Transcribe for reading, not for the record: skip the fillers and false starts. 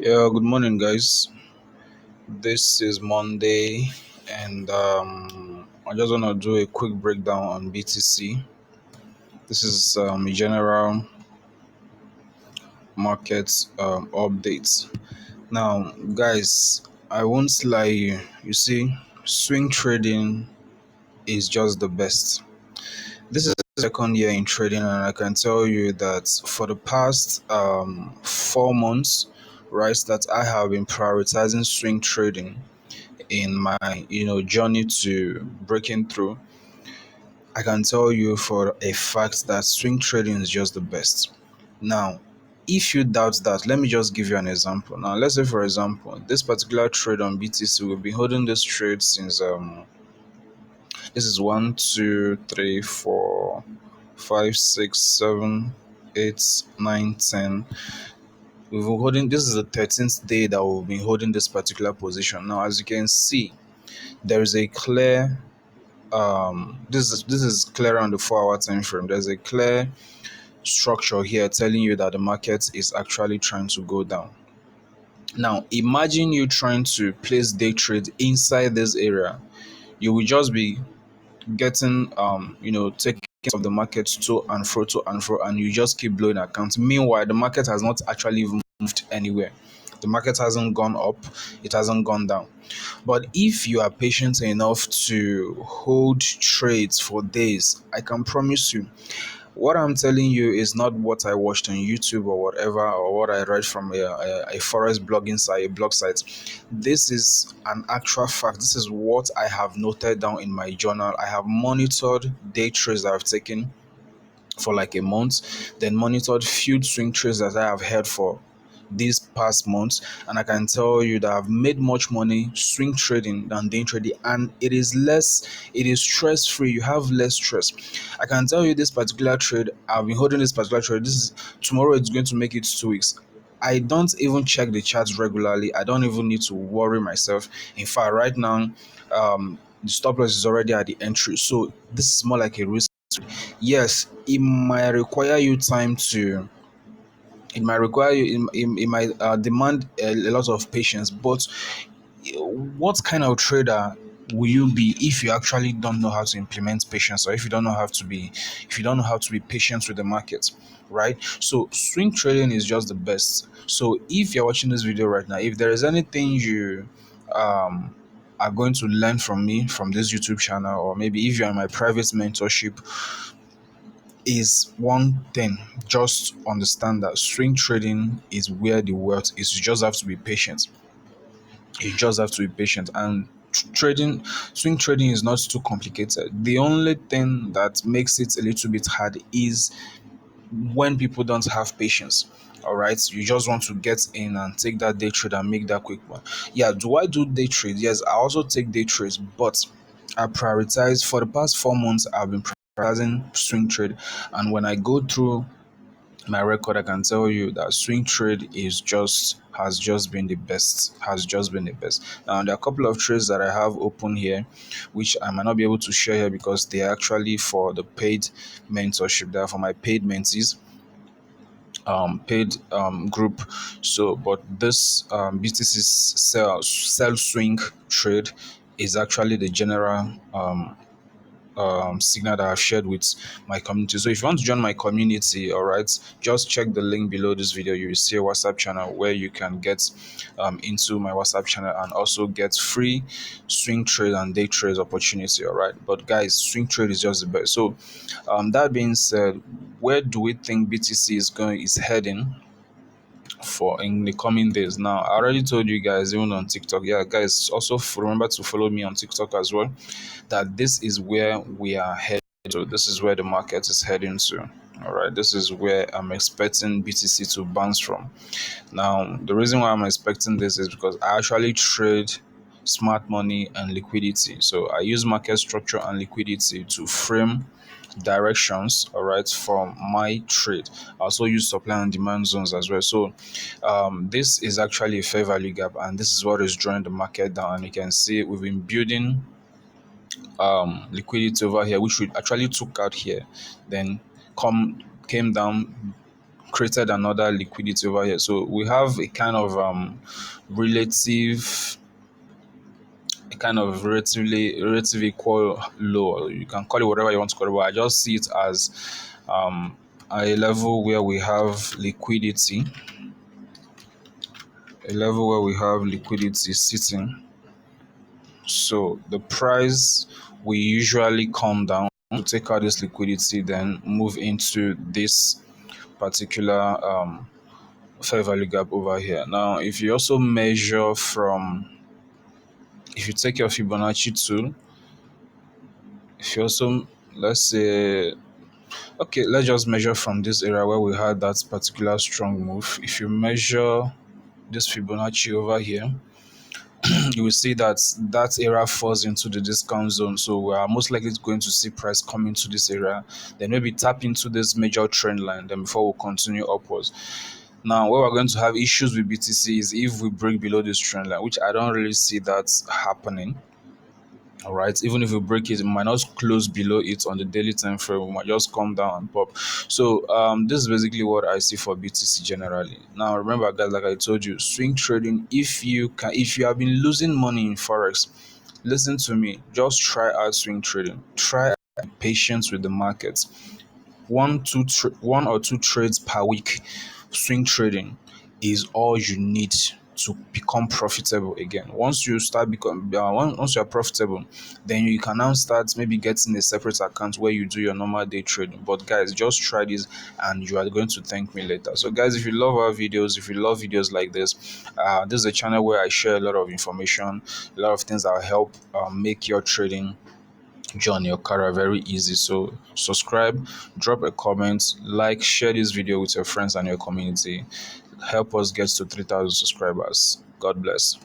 Yeah, good morning, guys. This is Monday, and I just want to do a quick breakdown on BTC. This is a general market update. Now, guys, I won't lie you. You see, swing trading is just the best. This is the second year in trading, and I can tell you that for the past 4 months, right, that I have been prioritizing swing trading in my journey to breaking through. I can tell you for a fact that swing trading is just the best. Now, if you doubt that, let me just give you an example. Now, let's say for example, this particular trade on BTC, we've been holding this trade since this is 1, 2, 3, 4, 5, 6, 7, 8, 9, 10. We've been holding, this is the 13th day that we've been holding this particular position. Now, as you can see, there is a clear this is clear on the 4 hour time frame. There's a clear structure here telling you that the market is actually trying to go down. Now imagine you trying to place day trade inside this area. You will just be getting taking of the market to and fro, and you just keep blowing accounts. Meanwhile, the market has not actually even moved anywhere. The market hasn't gone up, it hasn't gone down. But if you are patient enough to hold trades for days, I can promise you, what I'm telling you is not what I watched on YouTube or whatever, or what I read from a Forex blogging site, a blog site. This is an actual fact. This is what I have noted down in my journal. I have monitored day trades that I've taken for like a month, then monitored few swing trades that I have had for these past months, and I can tell you that I've made much money swing trading than day trading, and it is stress free. You have less stress. I can tell you this particular trade, I've been holding this particular trade. This is tomorrow, it's going to make it 2 weeks. I don't even check the charts regularly. I don't even need to worry myself. In fact, right now, the stop loss is already at the entry, so this is more like a risk. Yes, it might require you time to it might require you it might demand a lot of patience, but what kind of trader will you be if you actually don't know how to implement patience, or if you don't know how to be patient with the market, right? So swing trading is just the best. So if you're watching this video right now, if there is anything you um are going to learn from me from this YouTube channel, or maybe if you're in my private mentorship, is one thing. Just understand that swing trading is where the wealth is. You just have to be patient. You just have to be patient. And trading, swing trading is not too complicated. The only thing that makes it a little bit hard is when people don't have patience. All right, you just want to get in and take that day trade and make that quick one. Yeah, do I do day trade? Yes, I also take day trades, but I prioritize. For the past 4 months, I've been prioritizing swing trade, and when I go through my record, I can tell you that swing trade has just been the best. Has just been the best. Now there are a couple of trades that I have open here, which I might not be able to share here because they are actually for the paid mentorship. They are for my paid mentees, paid group. So, but this BTC sell swing trade is actually the general signal that I've shared with my community. So if you want to join my community, all right, just check the link below this video. You will see a WhatsApp channel where you can get into my WhatsApp channel and also get free swing trade and day trade opportunity. All right, but guys, swing trade is just the best. So that being said, where do we think BTC is heading for in the coming days? Now I already told you guys, even on TikTok. Yeah, guys, also remember to follow me on TikTok as well, that this is where we are heading to. This is where the market is heading to. All right, this is where I'm expecting BTC to bounce from. Now, the reason why I'm expecting this is because I actually trade smart money and liquidity. So I use market structure and liquidity to frame directions, all right, from my trade. I also use supply and demand zones as well. So this is actually a fair value gap, and this is what is drawing the market down. And you can see we've been building liquidity over here, which we actually took out here, then came down, created another liquidity over here. So we have a kind of relative a kind of relative equal low. You can call it whatever you want to call it, but I just see it as um, a level where we have liquidity, sitting. So the price we usually come down to take out this liquidity, then move into this particular fair value gap over here. Now, if you also measure from, if you take your Fibonacci tool, if you also, let's say, okay, let's just measure from this area where we had that particular strong move. If you measure this Fibonacci over here, you will see that that area falls into the discount zone. So we are most likely going to see price come into this area, then maybe tap into this major trend line, then before we continue upwards. Now, where we're going to have issues with BTC is if we break below this trend line, which I don't really see that happening. All right, even if we break it, it might not close below it on the daily time frame. We might just come down and pop. So this is basically what I see for BTC generally. Now remember, guys, like I told you, swing trading. If you have been losing money in forex, listen to me. Just try out swing trading. Try patience with the markets. One or two trades per week, swing trading is all you need to become profitable again. Once you start once you are profitable, then you can now start maybe getting a separate account where you do your normal day trading. But guys, just try this and you are going to thank me later. So guys, if you love our videos, if you love videos like this is a channel where I share a lot of information, a lot of things that will help make your trading journey or career very easy. So subscribe, drop a comment, like, share this video with your friends and your community. Help us get to 3,000 subscribers. God bless.